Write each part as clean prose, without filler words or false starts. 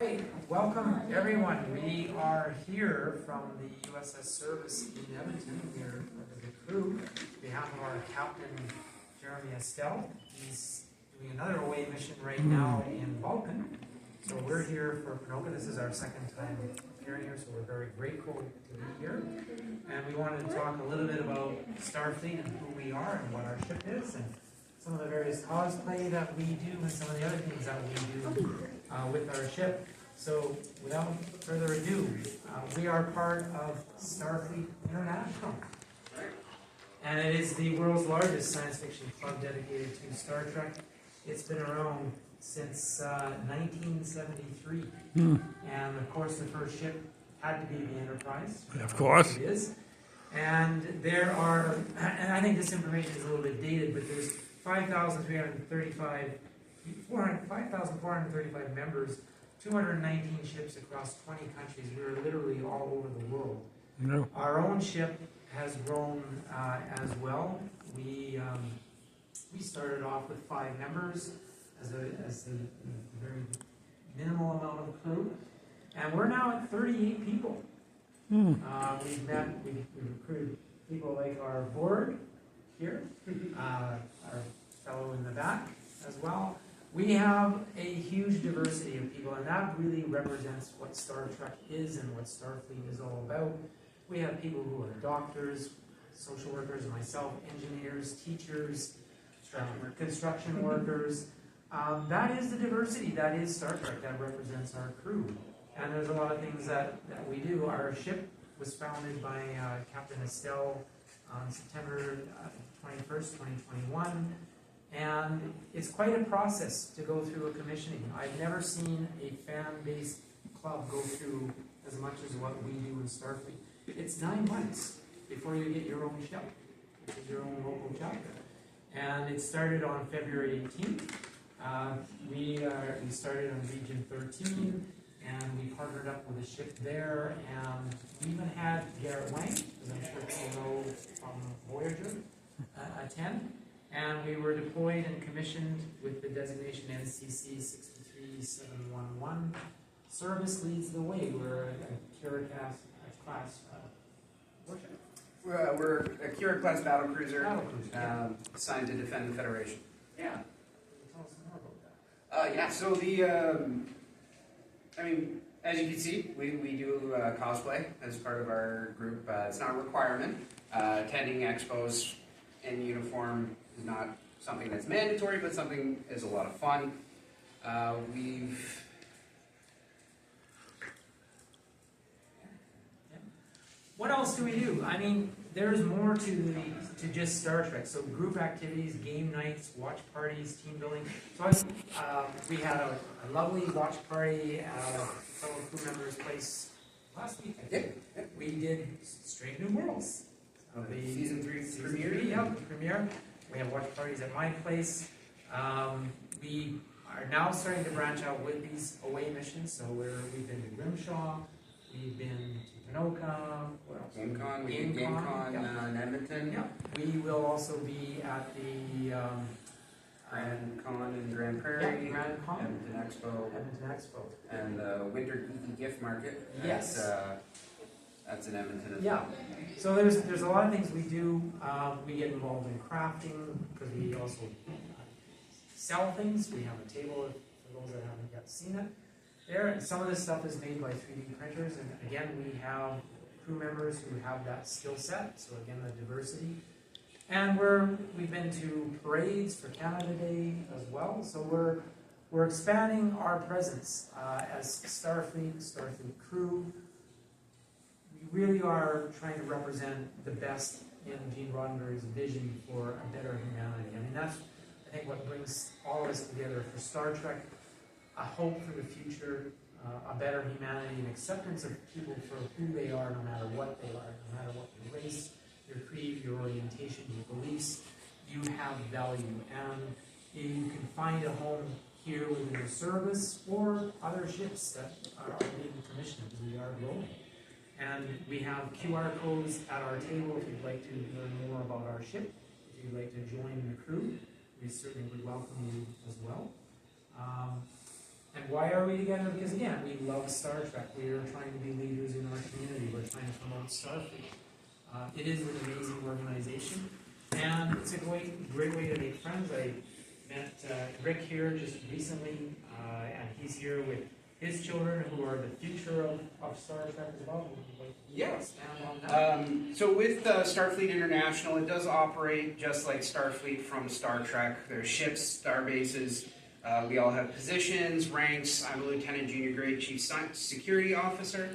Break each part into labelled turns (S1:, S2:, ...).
S1: Hey, welcome everyone. We are here from the USS Service in Edmonton. We're the crew on behalf of our captain, Jeremy Estelle. He's doing another away mission right now in Vulcan. So we're here for Panoka. This is our second time appearing here, so we're very grateful to be here. And we wanted to talk a little bit about Starfleet and who we are and what our ship is, and some of the various cosplay that we do and some of the other things that we do with our ship. So without further ado, we are part of Starfleet International. And it is the world's largest science fiction club dedicated to Star Trek. It's been around since 1973. And of course the first ship had to be the Enterprise.
S2: Of course.
S1: It is. And there are, and I think this information is a little bit dated, but there's 5,435 members, 219 ships across 20 countries. We're literally all over the world.
S2: No.
S1: Our own ship has grown as well. We started off with 5 members as the very minimal amount of crew, and we're now at 38 people. We've recruited people like our board here, our fellow in the back as well. We have a huge diversity of people, and that really represents what Star Trek is and what Starfleet is all about. We have people who are doctors, social workers, myself, engineers, teachers, construction workers. That is the diversity. That is Star Trek. That represents our crew. And there's a lot of things that we do. Our ship was founded by Captain Estelle on September 21st, 2021. And it's quite a process to go through a commissioning. I've never seen a fan-based club go through as much as what we do in Starfleet. It's 9 months before you get your own ship, which is your own local chapter. And it started on February 18th. We started on Region 13, and we partnered up with a ship there, and we even had Garrett Wang, as I'm sure people know from Voyager, attend. And we were deployed and commissioned with the designation NCC 63711. Service leads the way. We're a Kira class warship.
S3: We're a Kira class battle cruiser, assigned to defend the Federation.
S1: Yeah. Tell us more about that.
S3: Yeah, so as you can see, we do cosplay as part of our group. It's not a requirement. Attending expos in uniform is not something that's mandatory, but something is a lot of fun.
S1: What else do we do? I mean, there's more to just Star Trek. So group activities, game nights, watch parties, team building. So we had a lovely watch party at a fellow crew member's place last week, I think. We did Strange New Worlds.
S3: The season 3 premiere?
S1: Yeah, the premiere. We have watch parties at my place. We are now starting to branch out with these away missions. So we've been to Grimshaw, we've been to Panoka, what else?
S3: GameCon, we did GameCon in Edmonton.
S1: Yeah. We will also be at the
S3: Grand Con in Grand Prairie,
S1: Grand Con,
S3: Edmonton Expo, and the Winter Geeky Gift Market.
S1: Yes.
S3: That's in Edmonton as
S1: well. So there's a lot of things we do. We get involved in crafting because we also sell things. We have a table for those that haven't yet seen it there. And some of this stuff is made by 3D printers. And again, we have crew members who have that skill set. So again, the diversity. And we've been to parades for Canada Day as well. So we're expanding our presence as Starfleet crew. We really are trying to represent the best in Gene Roddenberry's vision for a better humanity. I mean, that's, I think, what brings all of us together for Star Trek, a hope for the future, a better humanity, an acceptance of people for who they are, no matter what they are, no matter what your race, your creed, your orientation, your beliefs, you have value. And you can find a home here within the service or other ships that are being commissioned. We are growing. And we have QR codes at our table if you'd like to learn more about our ship. If you'd like to join the crew, we certainly would welcome you as well. And why are we together? Because again, we love Star Trek. We are trying to be leaders in our community. We're trying to promote Starfleet. It is an amazing organization, and it's a great way to make friends. I met Rick here just recently, and he's here with his children, who are the future of Star Trek as well.
S3: Yes.
S1: Expand on that.
S3: So with Starfleet International, it does operate just like Starfleet from Star Trek. There's ships, star bases. We all have positions, ranks. I'm a Lieutenant Junior Grade Chief Security Officer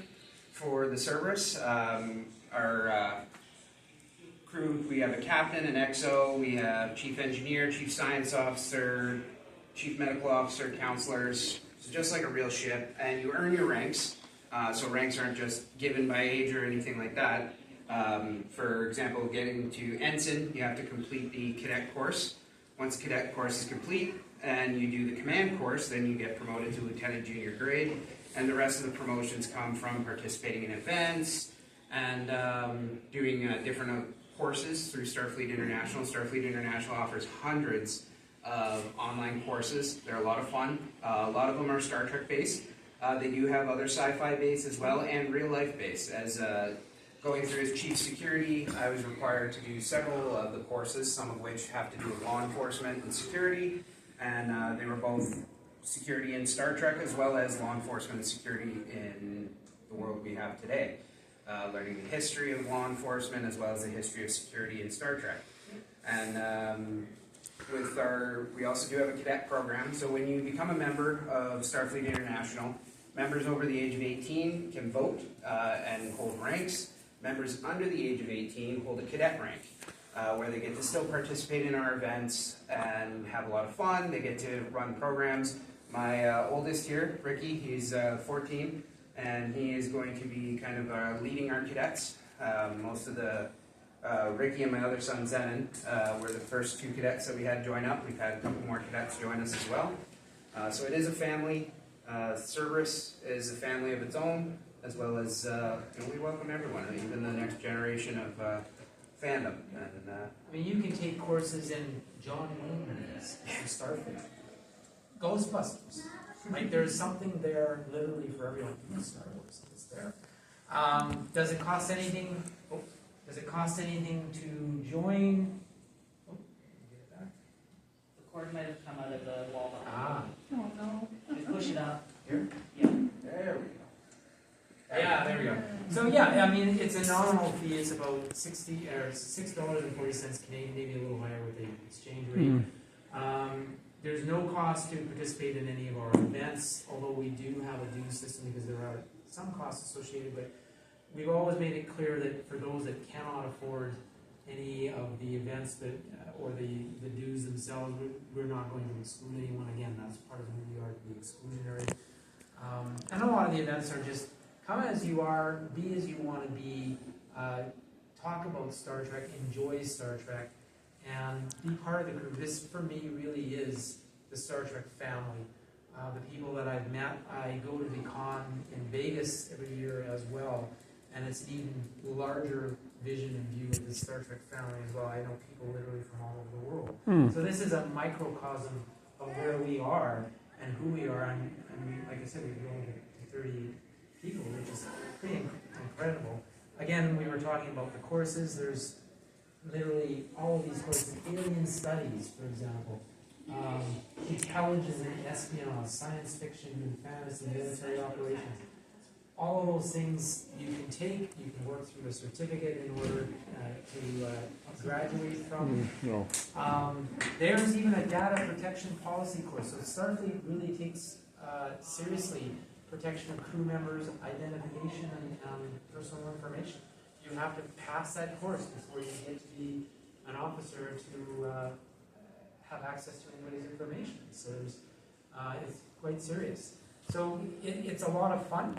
S3: for the Cerberus. Our crew, we have a captain, an XO, we have Chief Engineer, Chief Science Officer, Chief Medical Officer, counselors. So just like a real ship, and you earn your ranks. So ranks aren't just given by age or anything like that. For example, getting to ensign, you have to complete the cadet course. Once the cadet course is complete and you do the command course, then you get promoted to lieutenant junior grade. And the rest of the promotions come from participating in events and doing different courses through Starfleet International. Starfleet International offers hundreds of online courses. They're a lot of fun. A lot of them are Star Trek based. They do have other sci-fi based as well, and real life based. As going through as chief security, I was required to do several of the courses, some of which have to do with law enforcement and security, and they were both security in Star Trek as well as law enforcement and security in the world we have today. Learning the history of law enforcement as well as the history of security in Star Trek. And we also do have a cadet program. So when you become a member of Starfleet International, members over the age of 18 can vote and hold ranks. Members under the age of 18 hold a cadet rank, where they get to still participate in our events and have a lot of fun. They get to run programs. My oldest here, Ricky, he's 14, and he is going to be kind of leading our cadets. Most of the Ricky and my other son, Zenon, were the first two cadets that we had join up. We've had a couple more cadets join us as well. So it is a family. Cerberus is a family of its own, as well as we welcome everyone, even the next generation of fandom. And,
S1: I mean, you can take courses in John Wayne movies, Starfleet, Ghostbusters. Like, there's something there literally for everyone. Star Wars, it's there. Does it cost anything? Does it cost anything to join? Oh, get it back.
S2: The cord might have come out of the wall.
S1: Ah.
S2: Oh no. Just push it up.
S1: Here?
S2: Yeah.
S1: There we go. Yeah, there we go. So yeah, I mean, it's a nominal fee. It's about $6.40 Canadian, maybe a little higher with the exchange rate. There's no cost to participate in any of our events, although we do have a dues system because there are some costs associated, but we've always made it clear that for those that cannot afford any of the events that or the dues themselves, we're not going to exclude anyone. Again, that's part of who we are, to be exclusionary. And a lot of the events are just come as you are, be as you want to be, talk about Star Trek, enjoy Star Trek, and be part of the group. This, for me, really is the Star Trek family. The people that I've met, I go to the con in Vegas every year as well, and it's an even larger vision and view of the Star Trek family as well. I know people literally from all over the world. So this is a microcosm of where we are and who we are, and we, like I said, we've grown to 30 people, which is pretty incredible. Again, we were talking about the courses. There's literally all of these courses: alien studies, for example, intelligence and espionage, science fiction and fantasy, military operations. All of those things you can take. You can work through a certificate in order to graduate from. There's even a data protection policy course. So Starfleet really takes seriously protection of crew members, identification, and personal information. You have to pass that course before you get to be an officer to have access to anybody's information. So it's quite serious. So it's a lot of fun.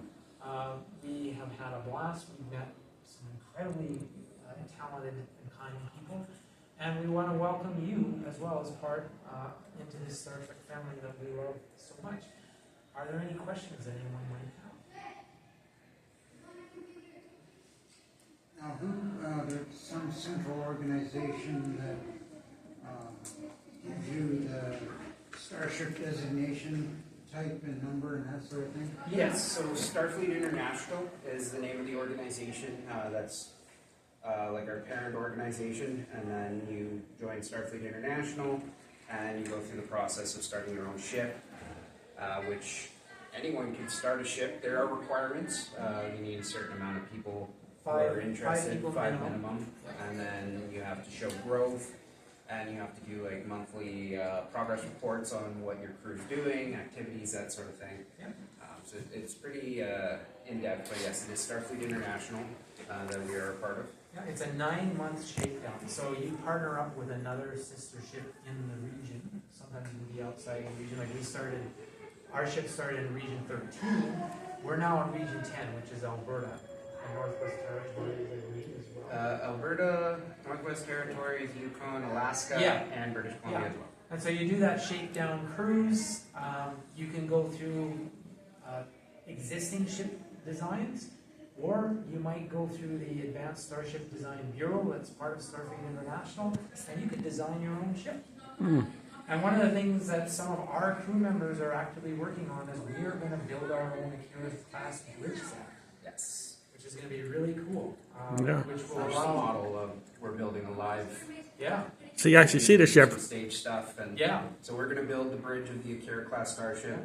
S1: We have had a blast. We've met some incredibly talented and kind people. And we want to welcome you as well as part into this Star Trek family that we love so much. Are there any questions anyone might have?
S4: Now, there's some central organization that gives you the starship designation type and number and that sort of thing?
S3: Yes, so Starfleet International is the name of the organization. That's like our parent organization, and then you join Starfleet International, and you go through the process of starting your own ship, which anyone can start a ship. There are requirements. You need a certain amount of people who are interested, five minimum, and then you have to show growth, and you have to do like monthly progress reports on what your crew's doing, activities, that sort of thing.
S1: Yeah.
S3: So it's pretty in-depth, but yes, it is Starfleet International that we are a part of.
S1: Yeah, it's a 9-month shakedown. So you partner up with another sister ship in the region. Sometimes you can be outside the region. Like our ship started in Region 13. We're now in Region 10, which is Alberta and Northwest Territories, I believe, as well.
S3: Alberta, Northwest Territories, Yukon, Alaska,
S1: Yeah.
S3: and British Columbia as well.
S1: And so you do that shakedown cruise. You can go through existing ship designs, or you might go through the Advanced Starship Design Bureau that's part of Starfleet International, and you could design your own ship. And one of the things that some of our crew members are actively working on is we are going to build our own Akira-class bridge set,
S3: Yes.
S1: which is going to be really cool.
S5: Yeah.
S1: Which will
S3: Our
S1: allow,
S3: model of we're building a live
S1: yeah,
S5: So you actually see the ship.
S3: some stage stuff, and
S1: yeah,
S3: so we're going to build the bridge of the Akira class starship.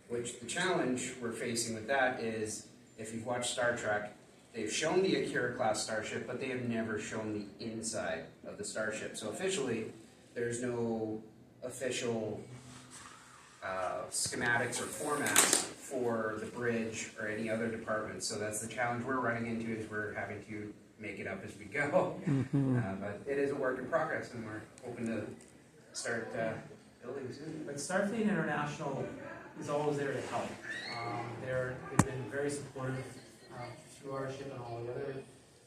S3: Which the challenge we're facing with that is, if you've watched Star Trek, they've shown the Akira class starship, but they have never shown the inside of the starship. So officially, there's no official schematics or formats for the bridge or any other department. So that's the challenge we're running into, is we're having to make it up as we go. But it is a work in progress, and we're hoping to start building soon.
S1: but Starfleet International is always there to help. They've been very supportive through our ship and all the other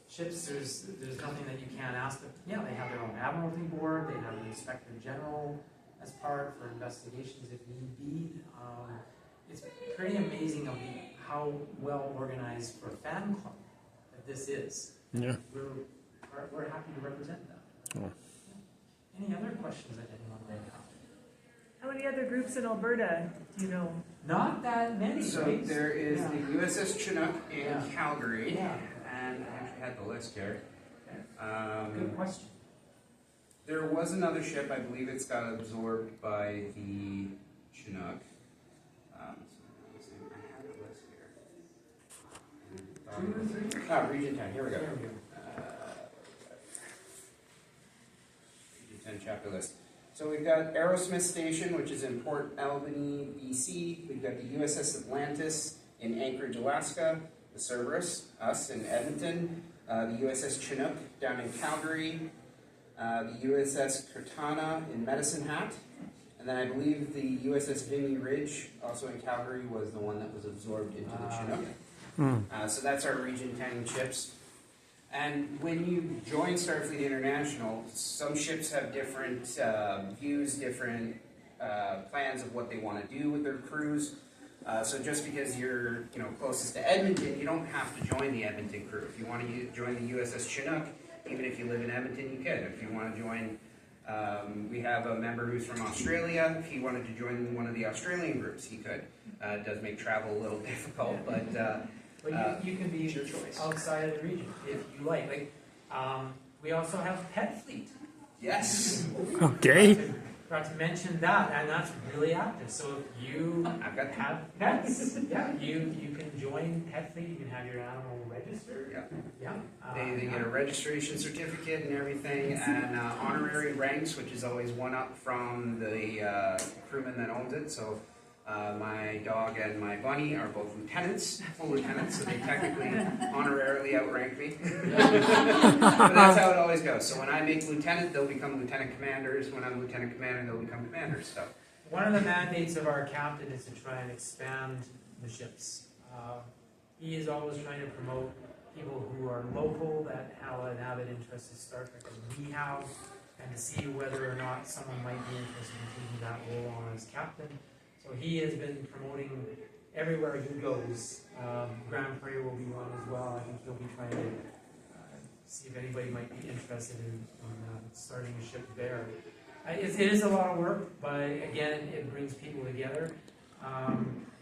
S1: ships. There's nothing that you can't ask them. Yeah, they have their own admiralty board. They have an inspector general as part for investigations if need be. It's pretty amazing of how well organized for a fan club that this is.
S5: Yeah.
S1: We're happy to represent that.
S5: Oh.
S1: Any other questions that anyone may have?
S6: How many other groups in Alberta do you know?
S1: Not that many,
S3: So
S1: right?
S3: there is
S1: Yeah.
S3: the USS Chinook in
S1: Yeah.
S3: Calgary,
S1: Yeah.
S3: and I actually had the list here.
S1: Good question.
S3: There was another ship, I believe it's got absorbed by the Chinook. I had the list here.
S1: 2 or 3?
S3: Region 10, here we go.
S1: There we go.
S3: Region 10 chapter list. So we've got Aerosmith Station, which is in Port Albany, BC. We've got the USS Atlantis in Anchorage, Alaska. The Cerberus, us in Edmonton. The USS Chinook down in Calgary. The USS Cortana in Medicine Hat. And then I believe the USS Vimy Ridge, also in Calgary, was the one that was absorbed into the Chinook. So that's our Region 10 ships. And when you join Starfleet International, some ships have different views, different plans of what they want to do with their crews. So just because you're closest to Edmonton, you don't have to join the Edmonton crew. If you want to join the USS Chinook, even if you live in Edmonton, you can. If you want to join, we have a member who's from Australia. If he wanted to join one of the Australian groups, he could. It does make travel a little difficult, but
S1: But you can be
S3: it's your choice.
S1: outside of the region if you like. We also have Pet Fleet.
S3: Yes,
S5: Okay.
S1: Forgot to mention that, and that's really active. So if you
S3: I've got
S1: have pets, yeah, you can join Pet Fleet. You can have your animal registered.
S3: Yeah.
S1: Yeah.
S3: They get a registration certificate and everything, and honorary ranks, which is always one up from the crewman that owns it. So my dog and my bunny are both lieutenants, full lieutenants, so they technically honorarily outrank me. But that's how it always goes. So when I make lieutenant, they'll become lieutenant commanders. When I'm lieutenant commander, they'll become commanders. So
S1: One of the mandates of our captain is to try and expand the ships. He is always trying to promote people who are local that have an avid interest in Star Trek as we have, and to see whether or not someone might be interested in taking that role on as captain. So he has been promoting everywhere he goes. Grand Prairie will be one as well. I think he'll be trying to see if anybody might be interested in starting a ship there. It is a lot of work, but again, it brings people together.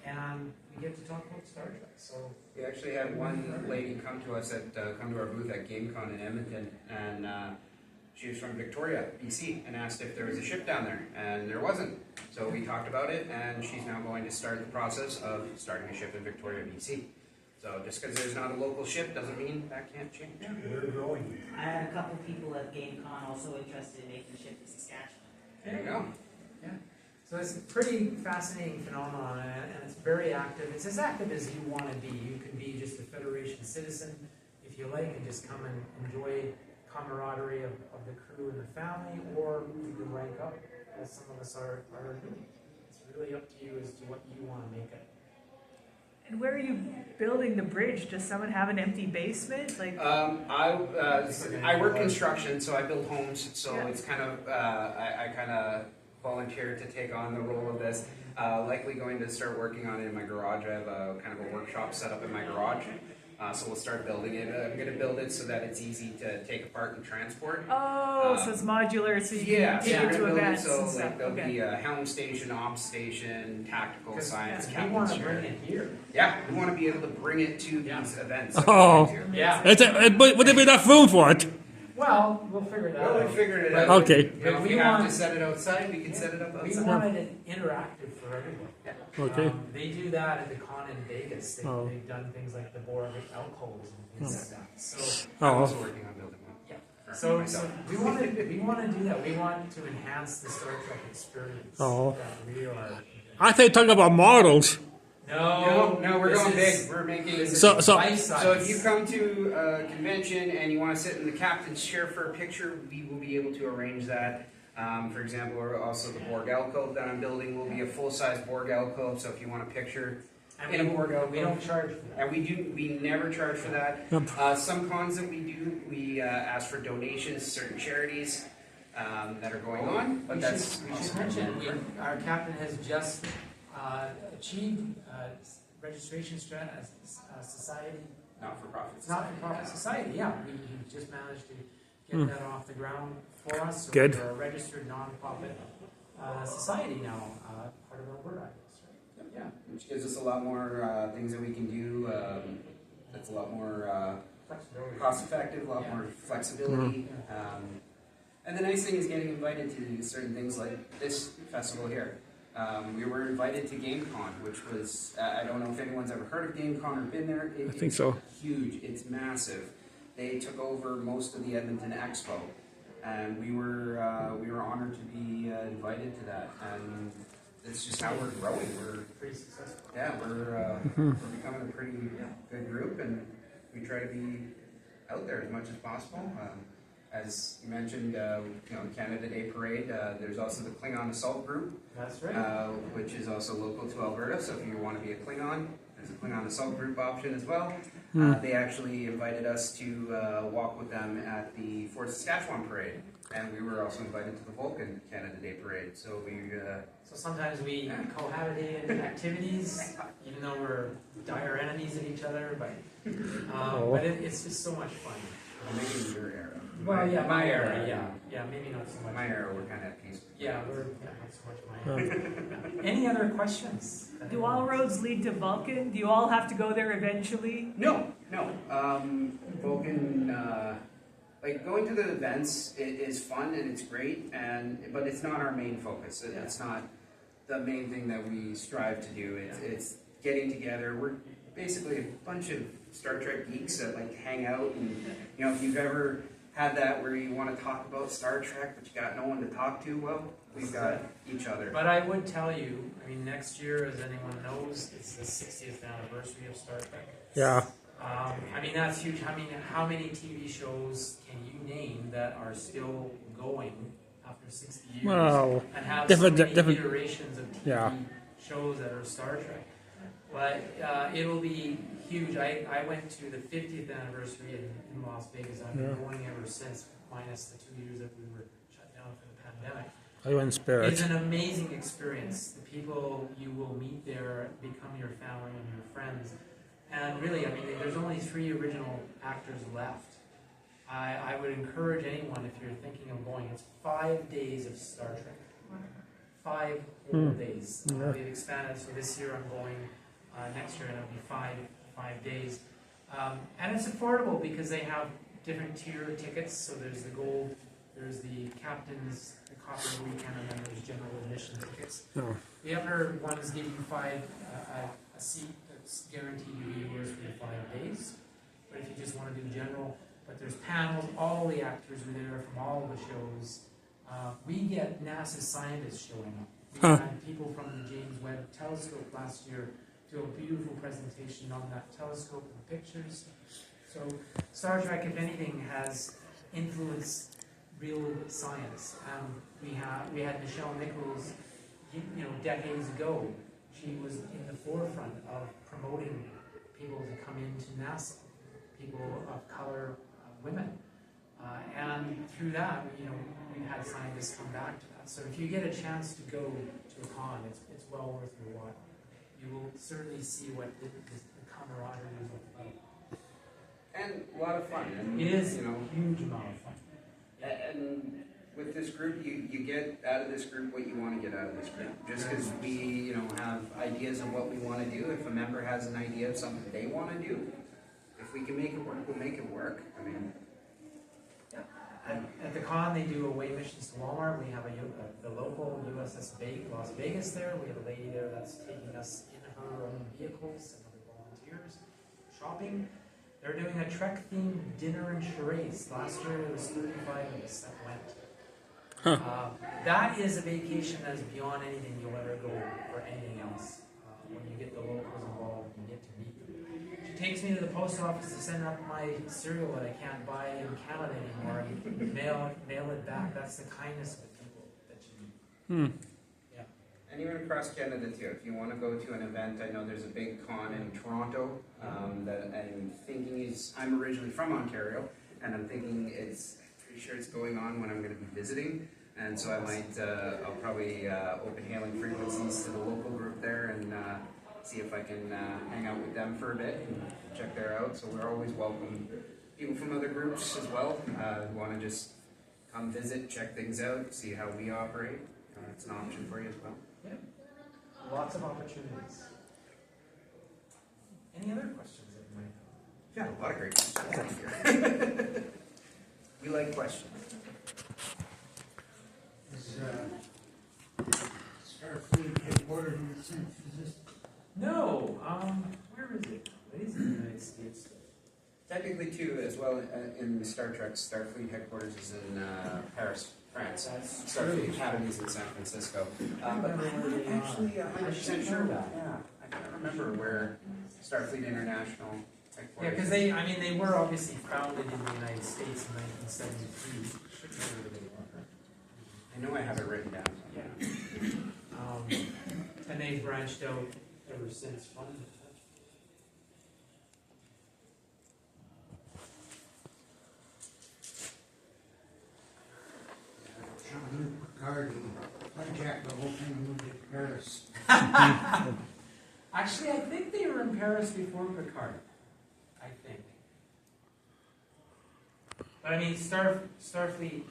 S1: and we get to talk about Star Trek. So
S3: We actually had one lady come to us come to our booth at GameCon in Edmonton, and she was from Victoria, BC, and asked if there was a ship down there, and there wasn't. So we talked about it, and she's now going to start the process of starting a ship in Victoria, BC. So just because there's not a local ship doesn't mean that can't change.
S1: we're growing.
S2: I had a couple people at GameCon also interested in making the ship to Saskatchewan.
S3: There you go.
S1: So it's a pretty fascinating phenomenon, and it's very active. It's as active as you want to be. You can be just a Federation citizen, if you like, and just come and enjoy camaraderie of the crew and the family, or you can rank up, as some of us are doing. It's really up to you as to what you want to make it.
S6: And where are you building the bridge? Does someone have an empty basement? Like,
S3: I work construction, so I build homes. So
S6: Yeah.
S3: it's kind of I kind of volunteered to take on the role of this. Likely going to start working on it in my garage. I have a kind of a workshop set up in my garage. So we'll start building it. I'm going to build it so that it's easy to take apart and transport.
S6: so it's modular, so you
S3: Yeah,
S6: can take
S3: so
S6: it
S3: we're
S6: to
S3: gonna build it
S6: events
S3: so
S6: and stuff.
S3: like there'll
S6: Okay.
S3: be a helm station, ops station, tactical science,
S1: we want
S3: captain's
S1: to bring
S3: chair.
S1: it here.
S3: Yeah, we want to be able to bring it to
S1: Yeah.
S3: these events.
S5: Oh.
S1: Yeah.
S5: But would there be enough room for it?
S1: Well, we'll figure that
S3: Well,
S1: out.
S3: we figured it out.
S5: Okay.
S3: If we have to set it outside, we can set it up
S1: We
S3: outside.
S1: wanted it interactive for everyone.
S5: Okay.
S1: They do that at the con in Vegas.
S5: Oh.
S1: They've done things like the Borg alcoves and things like that. So,
S3: I'm
S5: Oh.
S3: also working on building one.
S1: yeah.
S3: For
S1: So
S3: myself.
S1: we want to do that. We want to enhance the Star Trek experience.
S5: Oh.
S1: That we are.
S5: I think talking about models.
S3: No, we're
S1: this
S3: going
S1: is-
S3: big. We're making.
S1: This is
S5: So-
S1: life size.
S3: So if you come to a convention and you want to sit in the captain's chair for a picture, we will be able to arrange that. For example, also the Borg alcove that I'm building will be a full-size Borg alcove. So if you want a picture
S1: and
S3: in a Borg
S1: we
S3: alcove,
S1: don't charge for that.
S3: and we never charge for that.
S5: Yep.
S3: Some cons that we do, we ask for donations to certain charities that are going on. But
S1: we
S3: that's
S1: should mention our captain has just achieved registration society.
S3: not for profit.
S1: It's not for profit society. Yeah, we just managed to get that off the ground for us. So
S5: Good.
S1: We're a registered non-profit society now, part of Alberta, I guess, right?
S3: Yeah, which gives us a lot more things that we can do. That's a lot more
S1: Flexibility.
S3: cost-effective, a lot more flexibility. And the nice thing is getting invited to certain things like this festival here. We were invited to GameCon, which was, I don't know if anyone's ever heard of GameCon or been there.
S5: I think so.
S3: It's huge, it's massive. They took over most of the Edmonton Expo, and we were honored to be invited to that. And it's just how we're growing. We're
S1: Pretty successful.
S3: we're becoming a pretty good group, and we try to be out there as much as possible. As you mentioned, Canada Day Parade. There's also the Klingon Assault Group,
S1: That's right.
S3: which is also local to Alberta. So if you want to be a Klingon, there's a Klingon Assault Group option as well. They actually invited us to walk with them at the Fort Saskatchewan Parade, and we were also invited to the Vulcan Canada Day Parade. So we.
S1: So sometimes we cohabitate in activities, even though we're dire enemies of each other, but it's just so much fun.
S3: Maybe in your era.
S1: Well, yeah,
S3: my era.
S1: Yeah, maybe not so much.
S3: My era, we're kind of at peace.
S1: Yeah, not so much my era. Any other questions?
S6: Do all roads lead to Vulcan? Do you all have to go there eventually?
S3: No. Vulcan, like going to the events is fun and it's great, but it's not our main focus. It's not the main thing that we strive to do. It's getting together. We're basically a bunch of Star Trek geeks that like hang out, and if you've ever had that where you want to talk about Star Trek but you got no one to talk to, well, we've got each other.
S1: But I would tell you, next year, as anyone knows, it's the 60th anniversary of Star Trek.
S5: Yeah.
S1: That's huge. How many TV shows can you name that are still going after 60 years
S5: Well,
S1: and have
S5: different-
S1: so many
S5: different-
S1: iterations of TV
S5: yeah.
S1: shows that are Star Trek? But it'll be huge. I went to the 50th anniversary in Las Vegas. I've been going ever since, minus the 2 years that we were shut down for the pandemic.
S5: I went in spirit.
S1: It's an amazing experience. The people you will meet there become your family and your friends. And really, there's only 3 original actors left. I would encourage anyone, if you're thinking of going, it's 5 days of Star Trek. 5 whole days. They've expanded, so this year I'm going, next year it'll be 5 days. And it's affordable because they have different tier tickets, so there's the gold, there's the captain's, the copper weekend, and then there's general admission tickets.
S5: Oh.
S1: The upper ones give you a seat that's guaranteed to be yours for the 5 days. But if you just want to do general, but there's panels, all the actors are there from all the shows. We get NASA scientists showing up. We had people from the James Webb Telescope last year do a beautiful presentation on that telescope and pictures. So Star Trek, if anything, has influenced real science. We had Michelle Nichols, decades ago. She was in the forefront of promoting people to come into NASA, people of color, women. And through that, we've had scientists come back to that. So if you get a chance to go to a con, it's well worth your while. You will certainly see what the camaraderie is all about.
S3: And a lot of fun. And,
S1: It is a huge amount of fun.
S3: And with this group, you get out of this group what you want to get out of this group. Just because we, have ideas of what we want to do. If a member has an idea of something they want to do, if we can make it work, we'll make it work. I mean,
S1: At the con, they do away missions to Walmart. We have the local USS Las Vegas there. We have a lady there that's taking us in her own vehicles and other volunteers shopping. They're doing a Trek-themed dinner and charades. Last year, there was 35 of us that went. That is a vacation that is beyond anything you'll ever go for anything else. When you get the locals involved, you get to meet them. She takes me to the post office to send up my cereal that I can't buy in Canada anymore and mail it back. That's the kindness of the people that you meet. Yeah.
S3: and even across Canada too. If you want to go to an event, I know there's a big con in Toronto that I'm thinking is. I'm originally from Ontario, and I'm thinking pretty sure it's going on when I'm going to be visiting. And so I might, I'll probably open hailing frequencies to the local group there and see if I can hang out with them for a bit and check their out. So we're always welcome people from other groups as well who want to just come visit, check things out, see how we operate. It's an option for you as well.
S1: Yeah. Lots of opportunities. Any other questions that you might have?
S3: Yeah, a lot of great questions here. We like questions.
S4: Is Starfleet headquartered in San Francisco?
S1: No. Where is it? It is in the United States.
S3: Technically, too, as well, in Star Trek, Starfleet headquarters is in Paris, France.
S1: That's
S3: Starfleet
S1: true.
S3: Academy is in San Francisco.
S1: I
S3: But
S1: remember
S3: I'm
S1: where
S3: not
S1: they are.
S3: actually
S1: I
S3: 100%
S1: should
S3: sure.
S1: know that.
S3: Yeah, I can't remember where Starfleet International
S1: Yeah,
S3: headquarters
S1: because
S3: is.
S1: they were obviously founded in the United States in 1973. Should know where they were.
S3: I know I have it written down.
S1: Yeah. And they've branched out ever since.
S4: Jean-Luc Picard hijacked the whole thing and moved it to Paris.
S1: Actually, I think they were in Paris before Picard. I think. But I mean, Starfleet.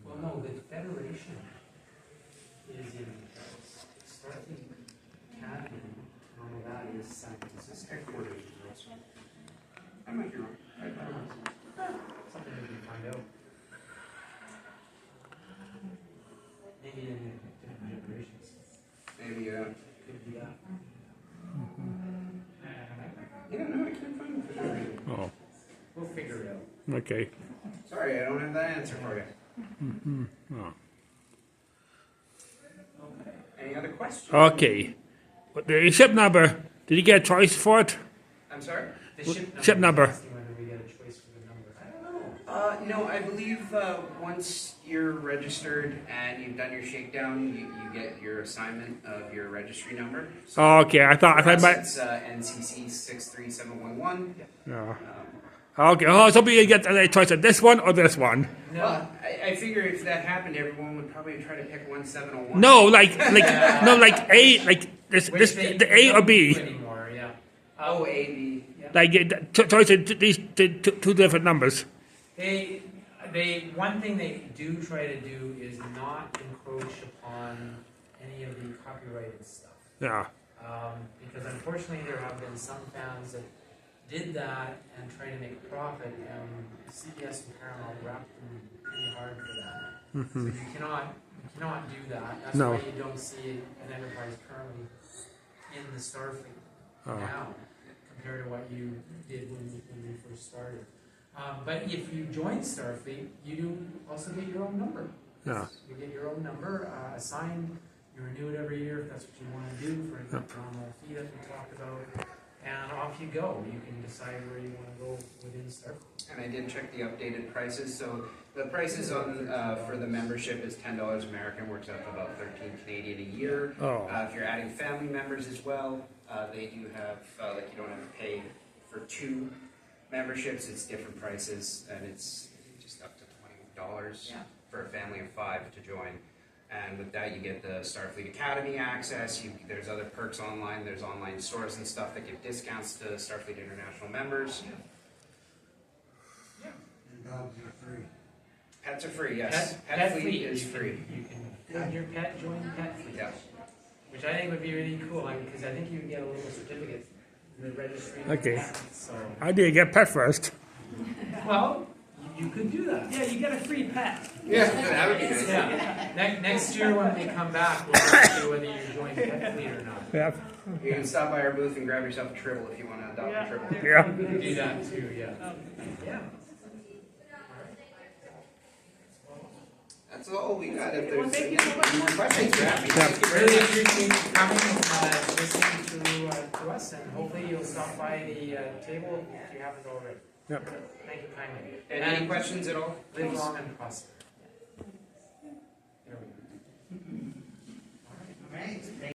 S1: Well, no, the Federation is in Paris. Starfleet Academy, and all of that is San Francisco.
S3: Headquarters is also. I might be wrong. I don't know.
S1: Something we can find out. Maybe in different generations.
S3: Maybe,
S1: Could be that.
S3: yeah, no, I can't find it for some reason.
S5: Oh,
S1: We'll figure it out.
S5: okay.
S3: Sorry, I don't have that answer for you.
S5: Oh.
S1: Okay.
S3: Any other questions?
S5: Okay. But the ship number, did you get a choice for it?
S3: I'm sorry?
S1: The
S5: Ship number.
S1: is asking whether we get a choice for the number. I don't know.
S3: No, I believe once you're registered and you've done your shakedown, you get your assignment of your registry number. So
S5: Okay, I thought
S3: for us,
S5: might.
S3: it's NCC 63711.
S5: No. Okay, oh, so you get a choice of this one or this one?
S1: No.
S3: Well, I figure if that happened, everyone would probably try to pick 1701.
S5: No, like A, like this,
S1: Which they
S5: the A or
S1: don't
S5: B.
S1: do anymore, yeah.
S3: Oh, A, B.
S1: Yeah.
S5: Like choice of these two different numbers.
S1: They one thing they do try to do is not encroach upon any of the copyrighted stuff.
S5: Yeah.
S1: Because unfortunately, there have been some fans that did that and tried to make a profit, and CBS and Paramount wrapped them pretty hard for that. So you cannot do that. That's
S5: No.
S1: why you don't see an enterprise currently in the Starfleet now, compared to what you did when you first started. But if you join Starfleet, you do also get your own number.
S5: Yeah.
S1: You get your own number assigned. You renew it every year if that's what you want to do for the nominal fee that we talked about. And off you go. You can decide where you want to go within Starfleet.
S3: And I did check the updated prices. So the prices on for the membership is $10 American, works out to about 13 Canadian a year.
S5: Oh.
S3: If you're adding family members as well, they do have like you don't have to pay for 2 memberships. It's different prices, and it's just up to $20 for a family of 5 to join. And with that, you get the Starfleet Academy access. There's other perks online. There's online stores and stuff that give discounts to Starfleet International members.
S4: And dogs are free.
S3: Pets are free, yes.
S1: Pet
S3: Fleet
S1: fleet
S3: is
S1: you
S3: free.
S1: You can have your pet join the pet fleet.
S3: Yeah.
S1: Which I think would be really cool, because I think you would get a little certificate in the registry. of
S5: Okay.
S1: pets, So,
S5: I did get pet first.
S1: well, you could do that.
S6: Yeah, you get a free pet.
S3: Yeah, that would be nice.
S1: Yeah. Next year when we come back, we'll see whether you join pet fleet or not.
S5: Yeah.
S3: You can stop by our booth and grab yourself a tribble if you want to adopt a tribble.
S5: Yeah.
S1: Do that too, yeah. Yeah.
S3: That's all we got. If
S6: Well,
S3: there's
S6: thank you
S3: any
S6: so much.
S3: more questions, we're happy. Thank you very
S1: Really
S3: much.
S1: appreciate you coming and listening to us, and hopefully you'll stop by the table if you haven't already.
S5: Yep.
S1: Thank you kindly.
S3: And any questions at all?
S1: Live
S3: Please.
S1: long and prosper. There we go.
S2: All right.